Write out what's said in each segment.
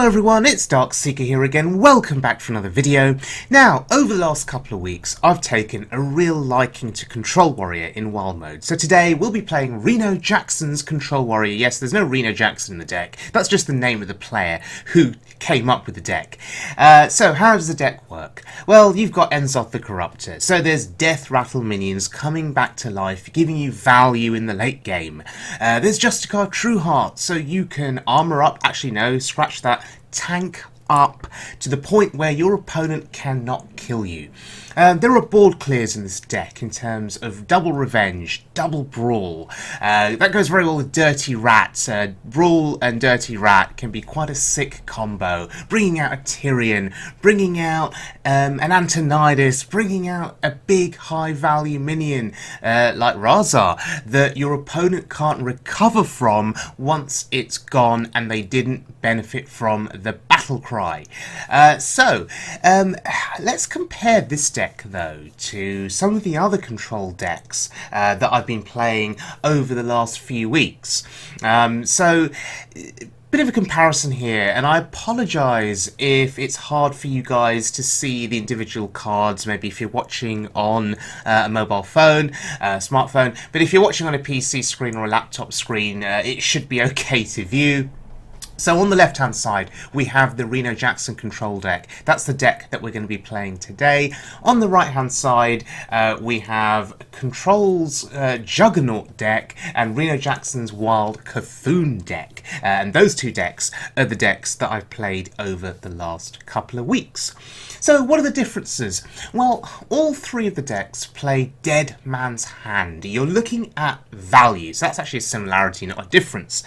Hello everyone, it's Darkseeker here again. Welcome back for another video. Now, over the last couple of weeks, I've taken a real liking to Control Warrior in Wild Mode. So today, we'll be playing Reno Jackson's Control Warrior. Yes, there's no Reno Jackson in the deck. That's just the name of the player who came up with the deck. So how does the deck work? Well, you've got Enzoth the Corruptor. So there's Death Rattle minions coming back to life, giving you value in the late game. There's Justicar Trueheart, so you can armor up. Actually, no, scratch that. Tank up to the point where your opponent cannot kill you. There are board clears in this deck in terms of double revenge, double brawl. That goes very well with Dirty Rat. Brawl and Dirty Rat can be quite a sick combo. Bringing out a Tyrion, bringing out an Antonidas, bringing out a big high value minion like Razar that your opponent can't recover from once it's gone and they didn't benefit from the battle cry. Let's compare this deck though to some of the other control decks that I've been playing over the last few weeks. Bit of a comparison here, and I apologise if it's hard for you guys to see the individual cards, maybe if you're watching on a mobile phone, smartphone, but if you're watching on a PC screen or a laptop screen, it should be okay to view. So on the left hand side we have the Reno Jackson control deck. That's the deck that we're going to be playing today. On the right hand side we have Control's Juggernaut deck and Reno Jackson's Wild C'Thun deck. And those two decks are the decks that I've played over the last couple of weeks. So what are the differences? Well, all three of the decks play Dead Man's Hand. You're looking at value, so that's actually a similarity, not a difference.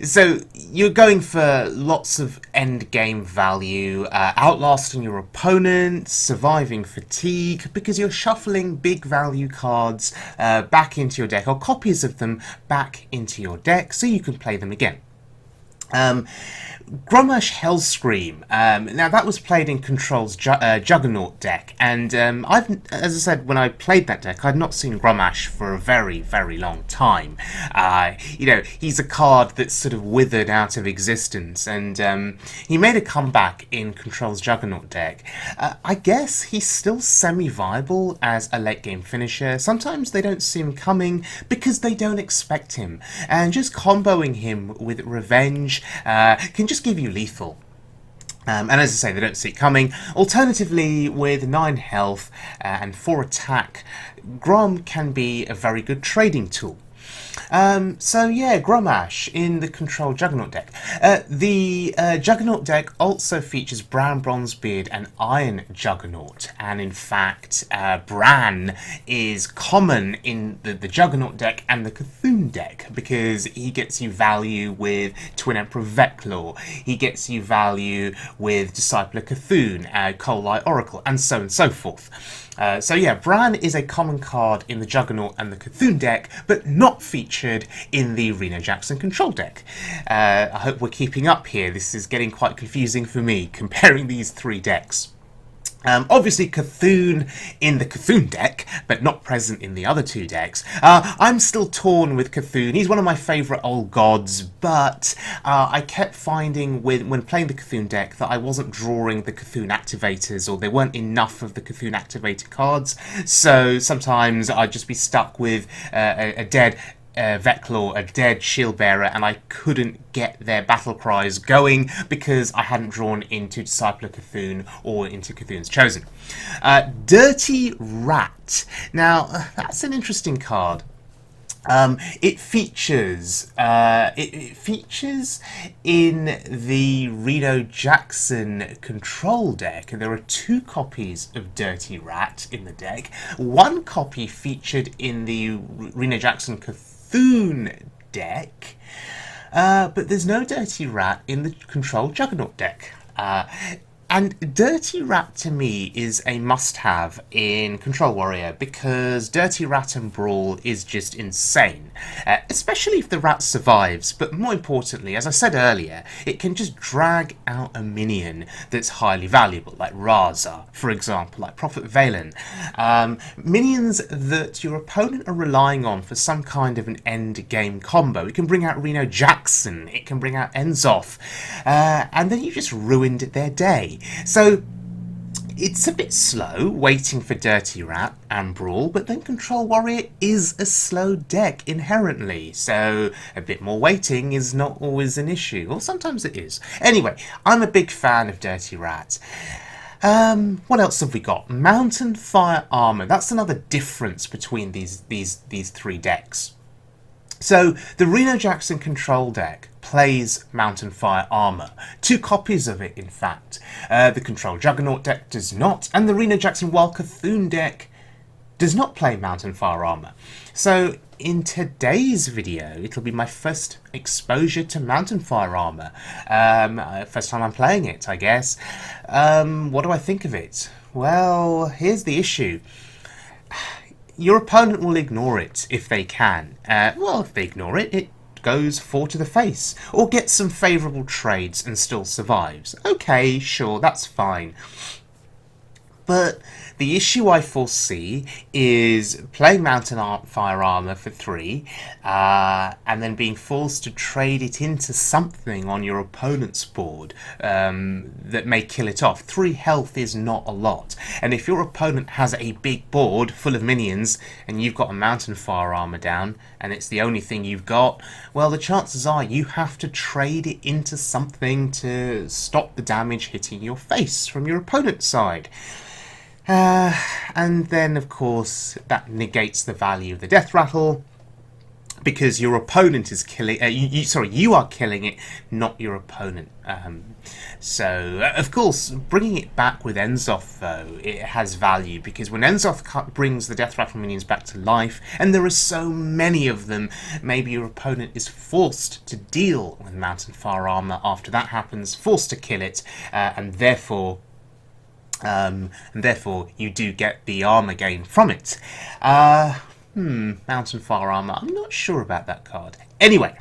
So you're going for lots of end game value, outlasting your opponent, surviving fatigue, because you're shuffling big value cards back into your deck, or copies of them back into your deck, so you can play them again. Grommash Hellscream. Now that was played in Control's Juggernaut deck, and as I said, when I played that deck, I'd not seen Grommash for a very, very long time. You know, he's a card that's sort of withered out of existence, and he made a comeback in Control's Juggernaut deck. I guess he's still semi-viable as a late game finisher. Sometimes they don't see him coming because they don't expect him, and just comboing him with Revenge can just give you lethal. And as I say, they don't see it coming. Alternatively, with 9 health and 4 attack, Grom can be a very good trading tool. So yeah, Grommash in the Control Juggernaut deck. The Juggernaut deck also features Bran Bronzebeard and Iron Juggernaut, and in fact Bran is common in the Juggernaut deck and the C'Thun deck because he gets you value with Twin Emperor Veclaw, he gets you value with Disciple of C'Thun, Coal-Eye Oracle, and so on and so forth. So yeah, Bran is a common card in the Juggernaut and the C'Thun deck, but not featured in the Reno Jackson control deck. I hope we're keeping up here. This is getting quite confusing for me, comparing these three decks. Obviously C'Thun in the C'Thun deck, but not present in the other two decks. I'm still torn with C'Thun. He's one of my favourite old gods, but I kept finding when playing the C'Thun deck that I wasn't drawing the C'Thun activators, or there weren't enough of the C'Thun activator cards, so sometimes I'd just be stuck with a dead Veclaw, a dead Shield Bearer, and I couldn't get their battle cries going because I hadn't drawn into Disciple of C'Thun or into C'Thun's Chosen. Dirty Rat. Now, that's an interesting card. It features in the Reno Jackson control deck, and there are 2 copies of Dirty Rat in the deck. 1 copy featured in the Reno Jackson C'Thun deck, but there's no Dirty Rat in the Control Juggernaut deck. And Dirty Rat to me is a must-have in Control Warrior because Dirty Rat and Brawl is just insane, especially if the rat survives, but more importantly, as I said earlier, it can just drag out a minion that's highly valuable, like Raza, for example, like Prophet Valen. Minions that your opponent are relying on for some kind of an end game combo. It can bring out Reno Jackson, it can bring out Enzoth, and then you just ruined their day. So it's a bit slow waiting for Dirty Rat and Brawl, but then Control Warrior is a slow deck inherently, so a bit more waiting is not always an issue, or sometimes it is. Anyway, I'm a big fan of Dirty Rat. What else have we got? Mountain Fire Armor. That's another difference between these three decks. So the Reno Jackson control deck plays Mountain Fire Armor. 2 copies of it, in fact. The Control Juggernaut deck does not, and the Reno Jackson Wild C'Thun deck does not play Mountain Fire Armor. So in today's video, it'll be my first exposure to Mountain Fire Armor. First time I'm playing it, I guess. What do I think of it? Well, here's the issue. Your opponent will ignore it if they can. Well, if they ignore it, it goes 4 to the face, or gets some favourable trades and still survives. Okay, sure, that's fine. But the issue I foresee is playing Mountain Fire Armor for 3, and then being forced to trade it into something on your opponent's board that may kill it off. 3 health is not a lot, and if your opponent has a big board full of minions and you've got a Mountain Fire Armor down and it's the only thing you've got, well, the chances are you have to trade it into something to stop the damage hitting your face from your opponent's side. And then, of course, that negates the value of the death rattle because your opponent is killing. You are killing it, not your opponent. So, of course, bringing it back with Enzoth, though, it has value because when Enzoth brings the death rattle minions back to life, and there are so many of them, maybe your opponent is forced to deal with Mountain Fire Armor after that happens, forced to kill it, and therefore you do get the armor gain from it. Mountain Fire Armor. I'm not sure about that card. Anyway,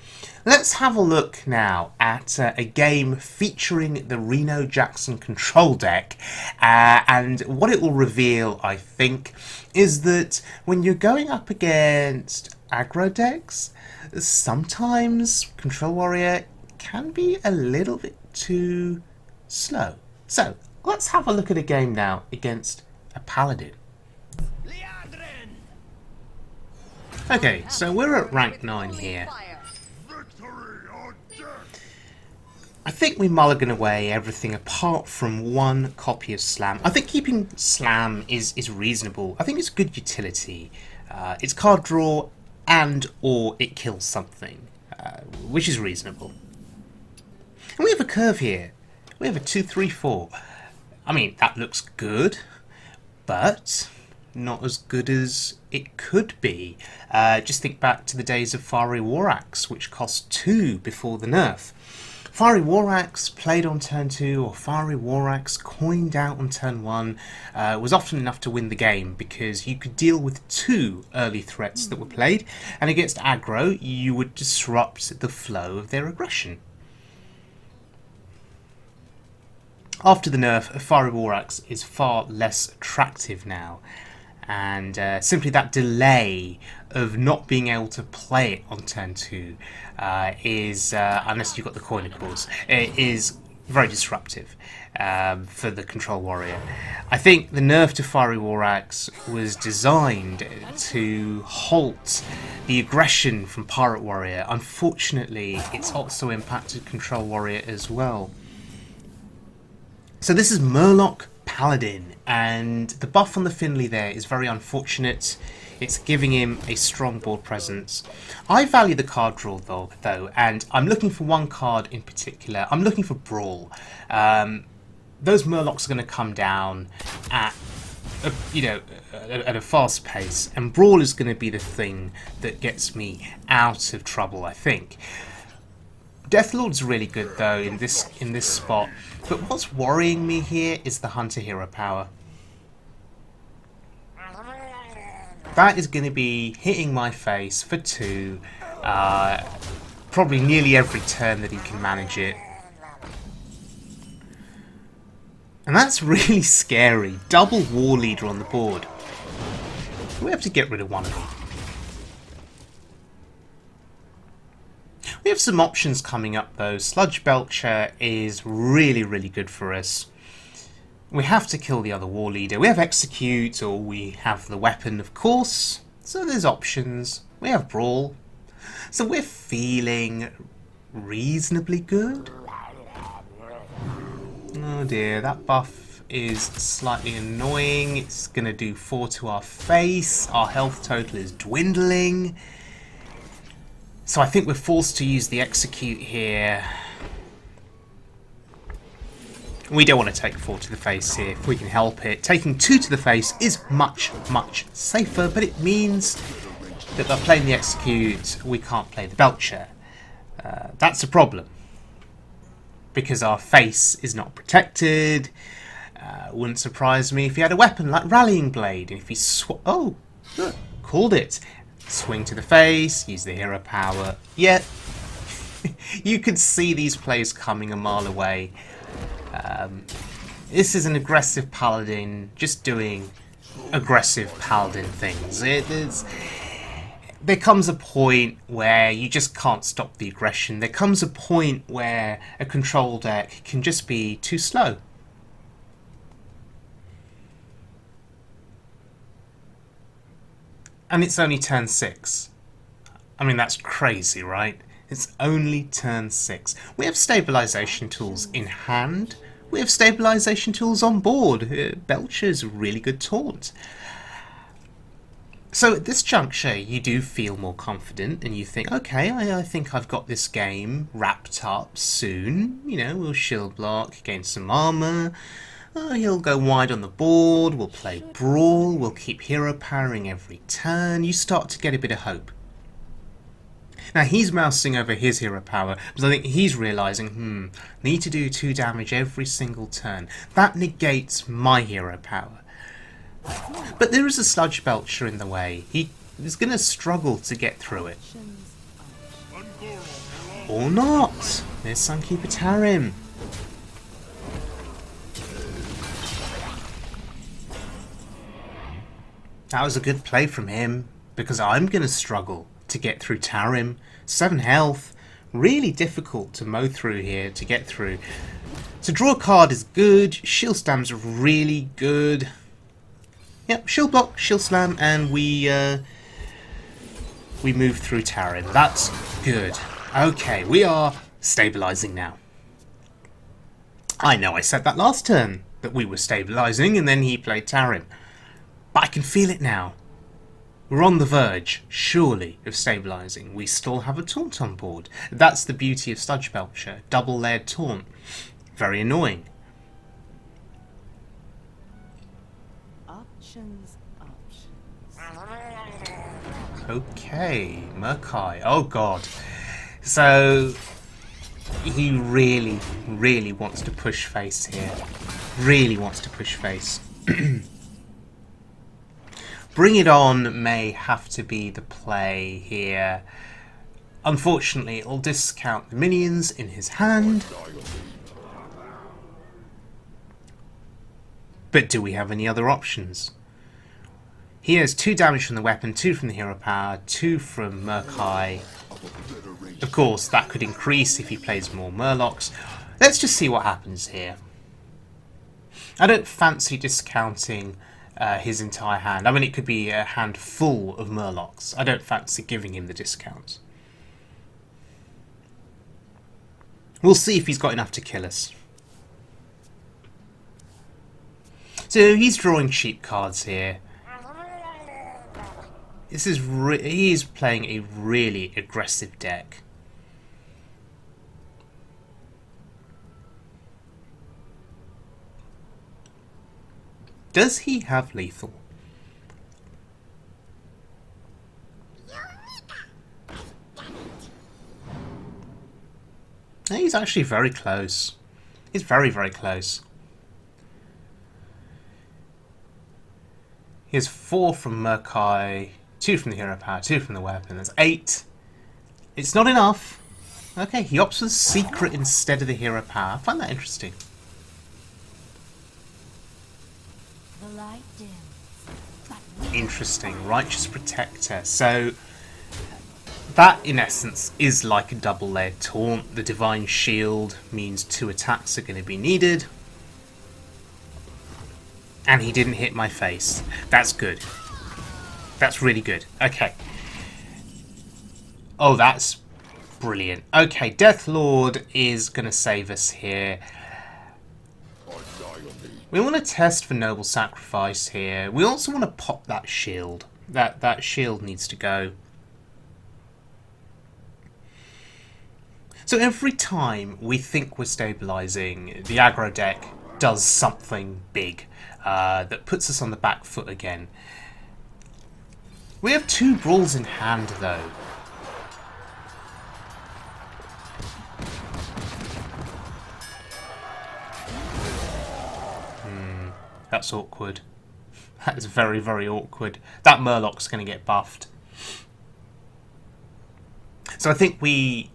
let's have a look now at a game featuring the Reno Jackson control deck. And what it will reveal, I think, is that when you're going up against aggro decks, sometimes Control Warrior can be a little bit too slow. So, let's have a look at a game now against a Paladin. Okay, so we're at rank 9 here. I think we mulligan away everything apart from 1 copy of Slam. I think keeping Slam is reasonable. I think it's good utility. It's card draw and or it kills something, which is reasonable. And we have a curve here. We have a 2-3-4. I mean, that looks good, but not as good as it could be. Just think back to the days of Fiery War Axe, which cost 2 before the nerf. Fiery War Axe played on turn 2, or Fiery War Axe coined out on turn 1, was often enough to win the game because you could deal with 2 early threats that were played, and against aggro, you would disrupt the flow of their aggression. After the nerf, Fiery War Axe is far less attractive now, and simply that delay of not being able to play it on turn 2 is, unless you've got the Coinacles, it is very disruptive for the Control Warrior. I think the nerf to Fiery War Axe was designed to halt the aggression from Pirate Warrior. Unfortunately, it's also impacted Control Warrior as well. So this is Murloc Paladin, and the buff on the Finley there is very unfortunate. It's giving him a strong board presence. I value the card draw though, and I'm looking for 1 card in particular. I'm looking for Brawl. Those Murlocs are going to come down at a fast pace, and Brawl is going to be the thing that gets me out of trouble, I think. Deathlord's really good though in this spot, but what's worrying me here is the Hunter hero power. That is going to be hitting my face for 2, probably nearly every turn that he can manage it. And that's really scary. Double War Leader on the board. We have to get rid of one of them. We have some options coming up though. Sludge Belcher is really, really good for us. We have to kill the other War Leader. We have Execute, or we have the weapon, of course. So there's options. We have Brawl. So we're feeling reasonably good. Oh dear, that buff is slightly annoying. It's going to do 4 to our face. Our health total is dwindling. So I think we're forced to use the Execute here. We don't want to take 4 to the face here if we can help it. Taking 2 to the face is much, much safer, but it means that by playing the Execute, we can't play the Belcher. That's a problem, because our face is not protected. Wouldn't surprise me if he had a weapon like Rallying Blade. If he oh, look, called it. Swing to the face, use the hero power. Yeah, you could see these plays coming a mile away. This is an aggressive paladin, just doing aggressive paladin things. There comes a point where you just can't stop the aggression. There comes a point where a control deck can just be too slow. And it's only turn 6. I mean, that's crazy, right? It's only turn 6. We have stabilisation tools in hand. We have stabilisation tools on board. Belcher's a really good taunt. So at this juncture, you do feel more confident and you think, okay, I think I've got this game wrapped up soon. You know, we'll shield block, gain some armour. He'll go wide on the board, we'll play Brawl, we'll keep hero powering every turn. You start to get a bit of hope. Now he's mousing over his hero power because I think he's realising, need to do 2 damage every single turn. That negates my hero power. But there is a Sludge Belcher in the way. He is going to struggle to get through it. Or not. There's Sunkeeper Tarim. That was a good play from him, because I'm going to struggle to get through Tarim. 7 health, really difficult to mow through here, to get through. To draw a card is good, shield slam's really good. Yep, shield block, shield slam, and we move through Tarim. That's good. Okay, we are stabilising now. I know I said that last turn, that we were stabilising, and then he played Tarim. But I can feel it now. We're on the verge, surely, of stabilising. We still have a taunt on board. That's the beauty of Sludge Belcher. Double layered taunt. Very annoying. Options. Okay, Murloc. Oh god. So he really, really wants to push face here. Really wants to push face. Bring It On may have to be the play here. Unfortunately, it'll discount the minions in his hand. But do we have any other options? He has 2 damage from the weapon, 2 from the hero power, 2 from Murloc. Of course, that could increase if he plays more Murlocs. Let's just see what happens here. I don't fancy discounting his entire hand. I mean, it could be a hand full of Murlocs. I don't fancy giving him the discount. We'll see if he's got enough to kill us. So he's drawing cheap cards here. This is he's playing a really aggressive deck. Does he have lethal? He's actually very close. He's very, very close. He has 4 from Murkai, 2 from the hero power, 2 from the weapon. That's 8. It's not enough. Okay, he opts for the secret instead of the hero power. I find that interesting. The light dims, Interesting. Righteous Protector. So, that in essence is like a double-layered taunt. The Divine Shield means 2 attacks are going to be needed. And he didn't hit my face. That's good. That's really good. Okay. Oh, that's brilliant. Okay, Deathlord is going to save us here. We want to test for Noble Sacrifice here. We also want to pop that shield. That shield needs to go. So every time we think we're stabilising, the aggro deck does something big that puts us on the back foot again. We have 2 brawls in hand though. That's awkward. That is very, very awkward. That Murloc's going to get buffed. So I think we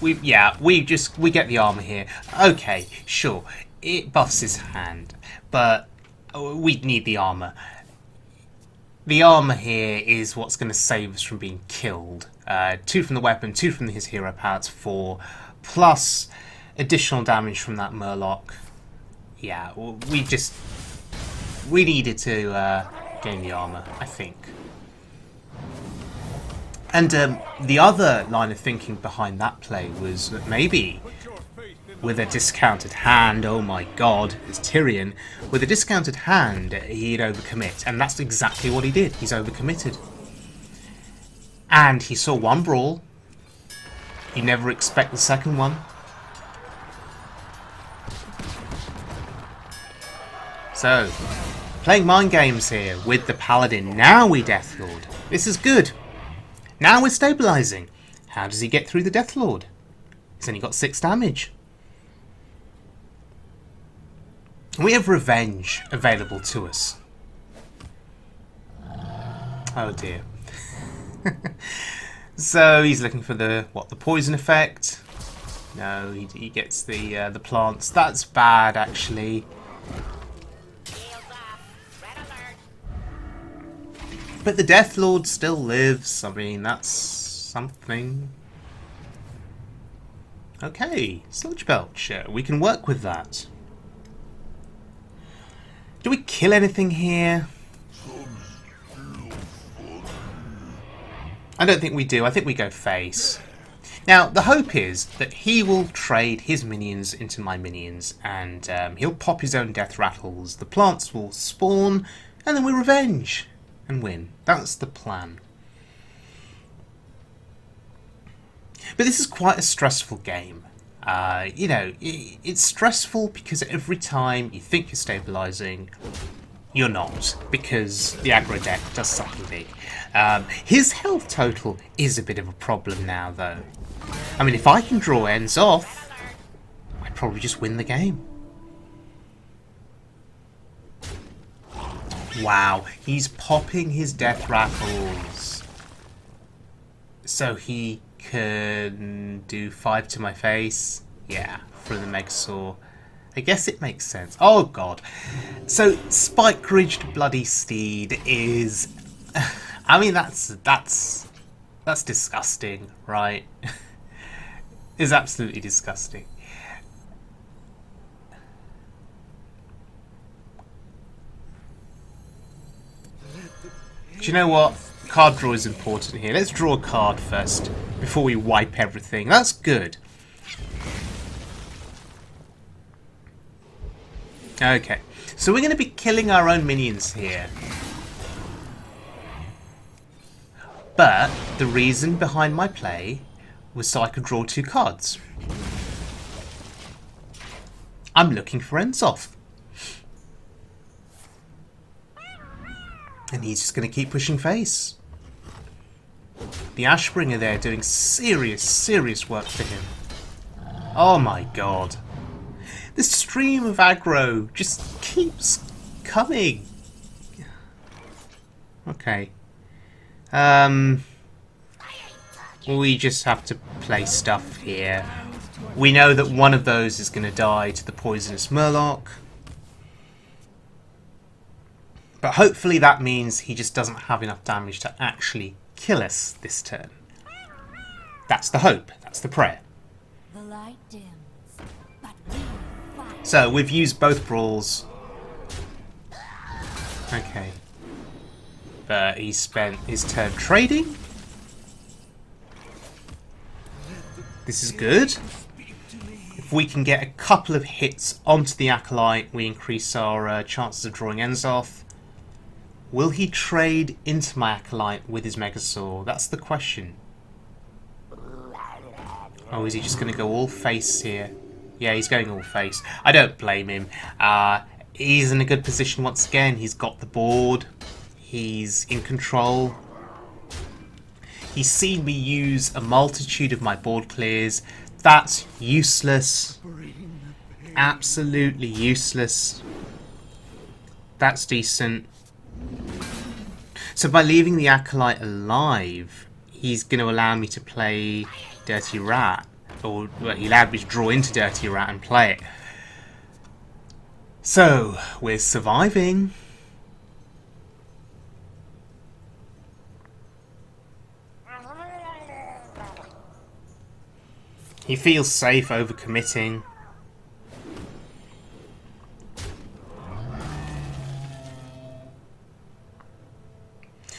get the armor here. Okay, sure. It buffs his hand, but we need the armor. The armor here is what's going to save us from being killed. 2 from the weapon, 2 from his hero power, it's 4, plus additional damage from that Murloc. Yeah, we needed to gain the armor, I think. And the other line of thinking behind that play was that maybe with a discounted hand, oh my god, it's Tyrion, with a discounted hand he'd overcommit, and that's exactly what he did. He's overcommitted. And he saw 1 brawl. You never expect the second one. So, playing mind games here with the Paladin. Now we Deathlord. This is good. Now we're stabilising. How does he get through the Deathlord? He's only got 6 damage. We have Revenge available to us. Oh dear. So he's looking for the poison effect. No, he gets the plants. That's bad actually. But the Deathlord still lives. I mean, that's something. Okay, Sludge Belch. We can work with that. Do we kill anything here? I don't think we do. I think we go face. Now, the hope is that he will trade his minions into my minions, and he'll pop his own death rattles. The plants will spawn, and then we revenge and win. That's the plan. But this is quite a stressful game. You know, it's stressful because every time you think you're stabilising, you're not, because the aggro deck does something big. His health total is a bit of a problem now, though. I mean, if I can draw ends off, I'd probably just win the game. Wow, he's popping his death rattles. So he can do 5 to my face. Yeah, for the Megasaur. I guess it makes sense. Oh god. So Spike-Ridged Bloody Steed is... I mean, that's disgusting, right? It's absolutely disgusting. Do you know what? Card draw is important here. Let's draw a card first before we wipe everything. That's good. Okay, so we're going to be killing our own minions here. But the reason behind my play was so I could draw 2 cards. I'm looking for ends off. And he's just going to keep pushing face. The Ashbringer there doing serious work for him. Oh my god. The stream of aggro just keeps coming. Okay. We just have to play stuff here. We know that one of those is going to die to the poisonous Murloc. But hopefully that means he just doesn't have enough damage to actually kill us this turn. That's the hope. That's the prayer. The light dims, but we fight. So we've used both brawls. Okay. But he spent his turn trading. This is good. If we can get a couple of hits onto the Acolyte, we increase our chances of drawing Enzoth. Will he trade into my Acolyte with his Megasaur? That's the question. Oh, is he just going to go all face here? Yeah, he's going all face. I don't blame him. He's in a good position once again. He's got the board. He's in control. He's seen me use a multitude of my board clears. That's useless. Absolutely useless. That's decent. So by leaving the Acolyte alive, he's going to allow me to play Dirty Rat. Or well, he allowed me to draw into Dirty Rat and play it. So, we're surviving. He feels safe overcommitting.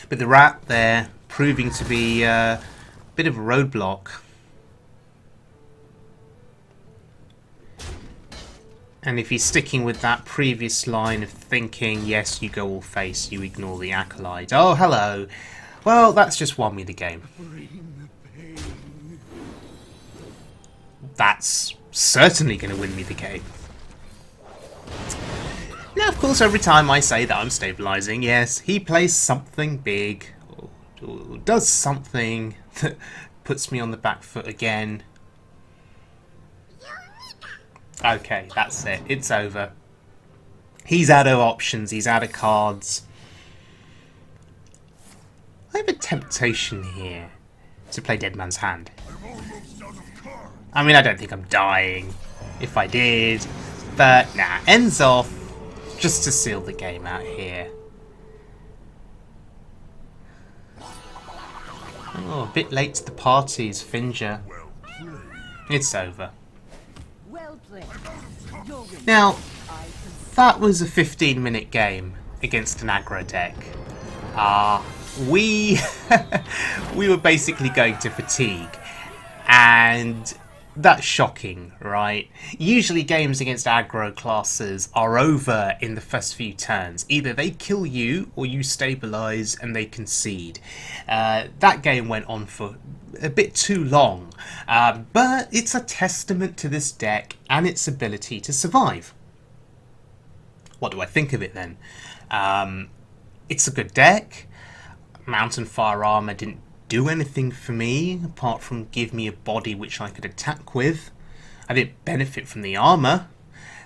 But the rat there proving to be a bit of a roadblock. And if he's sticking with that previous line of thinking, yes, you go all face, you ignore the Acolyte. Oh, hello. Well, that's just won me the game. That's certainly going to win me the game. Now, of course, every time I say that I'm stabilising, yes, he plays something big, or does something that puts me on the back foot again. Okay, that's it. It's over. He's out of options. He's out of cards. I have a temptation here to play Dead Man's Hand. I mean, I don't think I'm dying if I did. But, nah, ends off just to seal the game out here. Oh, a bit late to the parties, Finger. It's over. Now, that was a 15-minute game against an aggro deck. We were basically going to fatigue, and that's shocking, right? Usually games against aggro classes are over in the first few turns. Either they kill you or you stabilise and they concede. That game went on for a bit too long, but it's a testament to this deck and its ability to survive. What do I think of it then? It's a good deck. Mountain Fire Armor didn't do anything for me apart from give me a body which I could attack with. I didn't benefit from the armor,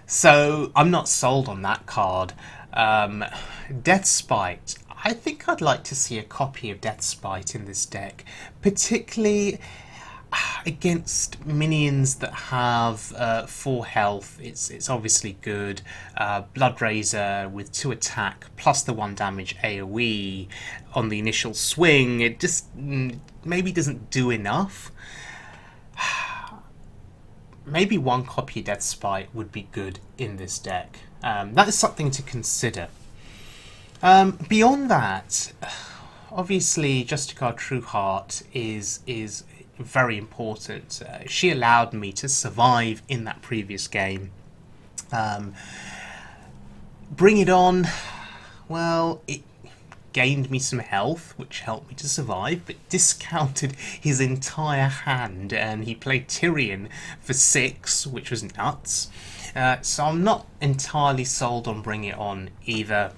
so I'm not sold on that card. Death Spite. I think I'd like to see a copy of Death Spite in this deck, particularly against minions that have 4 health. It's obviously good. Blood Razor with 2 attack plus the 1 damage AoE on the initial swing. It just maybe doesn't do enough. Maybe 1 copy of Death Spite would be good in this deck. That is something to consider. Beyond that, obviously Justicar Trueheart is very important. She allowed me to survive in that previous game. Bring It On, well, it gained me some health, which helped me to survive, but discounted his entire hand, and he played Tyrion for 6, which was nuts. So I'm not entirely sold on Bring It On either.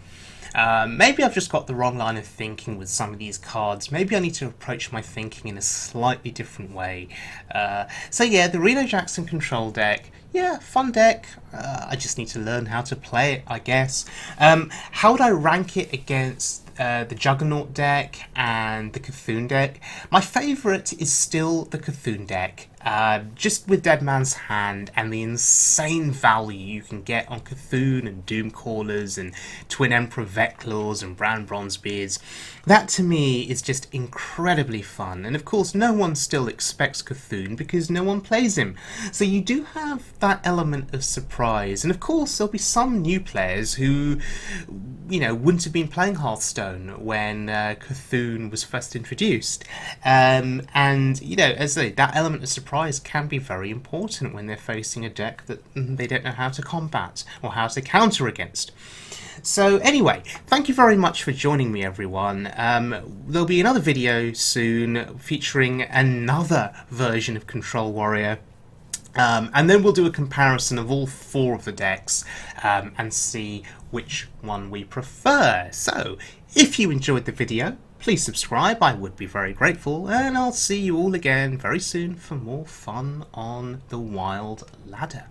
Maybe I've just got the wrong line of thinking with some of these cards. Maybe I need to approach my thinking in a slightly different way. So yeah, the Reno Jackson control deck. Yeah, fun deck. I just need to learn how to play it, I guess. How would I rank it against the Juggernaut deck and the C'Thun deck? My favourite is still the C'Thun deck. Just with Dead Man's Hand and the insane value you can get on C'Thun and Doomcallers and Twin Emperor Veclaws and Brown Bronzebeards, that to me is just incredibly fun. And of course no one still expects C'Thun because no one plays him. So you do have that element of surprise. And of course there'll be some new players who, you know, wouldn't have been playing Hearthstone when C'Thun was first introduced. And, you know, as I say, that element of surprise can be very important when they're facing a deck that they don't know how to combat or how to counter against. So anyway, thank you very much for joining me, everyone. There'll be another video soon featuring another version of Control Warrior. And then we'll do a comparison of all 4 of the decks and see which one we prefer. So, if you enjoyed the video, please subscribe, I would be very grateful, and I'll see you all again very soon for more fun on the Wild Ladder.